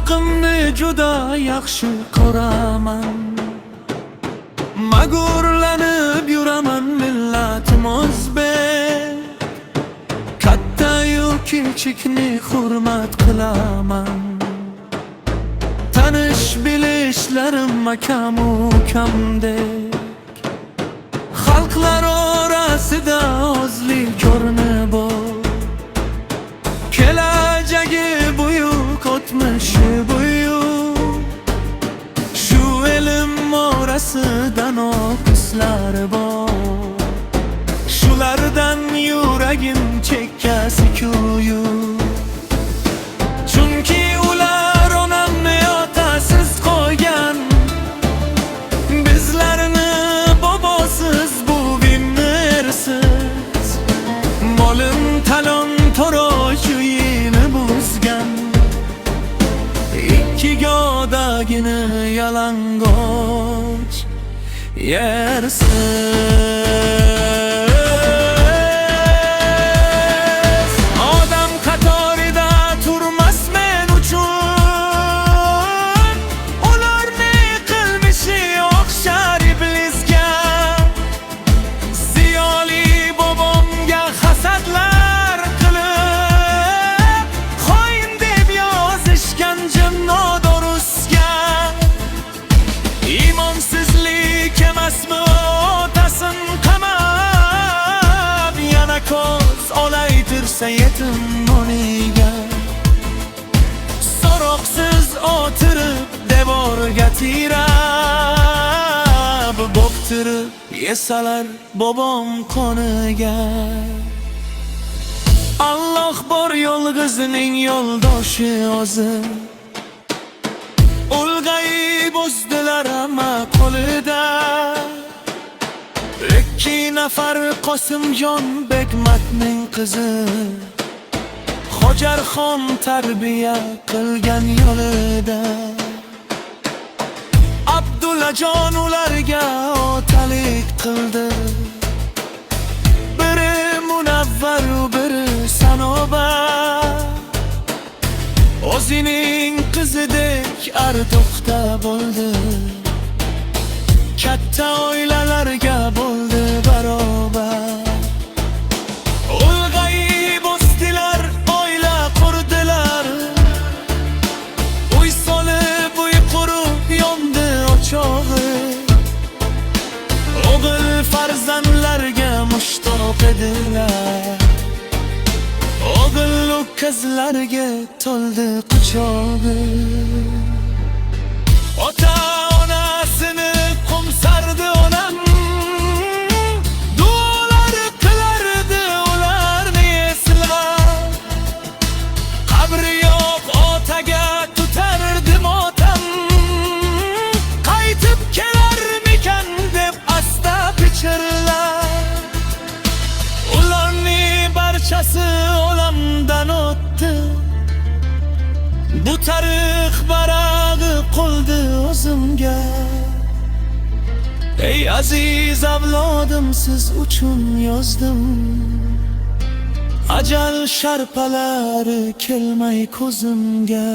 xalqimni juda yaxshi ko'raman. Mag'rurlanib yuraman, millatim o'zbek. Katta-yu kichikni hurmat qilaman. Tanish bilishlarim akam ukamdek. Xalqlar orasida ozlik ko'rinib bor. Kelajagi buyuk, o'tmishi buyuk. Shu elim orasida noqislar bor. Shulardan yuragim chekkasi kuyuk. Chunki ular onamni otasiz qo'ygan, bizlarni bobosiz, buvimni ersiz. Molim talon toroj uyini buzgan, ikki godagini yalang'och yersiz. Odam qatorida turmas men uchun, ularni qilmishi o'xshar iblisga. Ziyoli bobomga hasadlar qilib, xoin deb yozishgan jannodorusga. Imonsizlik emasmi otasin qamab, yana ko'z olaytirsa yetim oniga. So'roqsiz o'tirib devorga tirab, bo'ptirib yesalar bobom qoniga. Alloh bor yolg'izning yo'ldoshi o'zi. Ulg'ayib o'sdilar hamma qo'lida. Ikki nafar Qosimjon Begmatning qizi, Xo'jarxon tarbiya qilgan yo'lida. Abdullajon ularga otalik qildi. Biri Munavvar, biri Sanobat. O'zining qizidek ardoqda bo'ldi. Katta oilalarga bo'ldi barobar. Ulg'ayib o'sdilar, oila qurdilar. Uy solib, uy qurib yondi o'chog'i. O'g'il farzandlarga mushtoq edilar. O'g'il qizlarga to'ldi quchog'i. Ota-onasini qo'msardi onam, duolar qilardi ularni eslab. Qabri yo'q otaga tutardi motam, qaytib kelarmikan deb asta pichirlar. Ularni barchasi olamdan o'tdi. Bu tarix barag'i qoldi o'zimga. Ey aziz avlodim, siz uchun yozdim. Ajal sharpalari kelmay ko'zimga.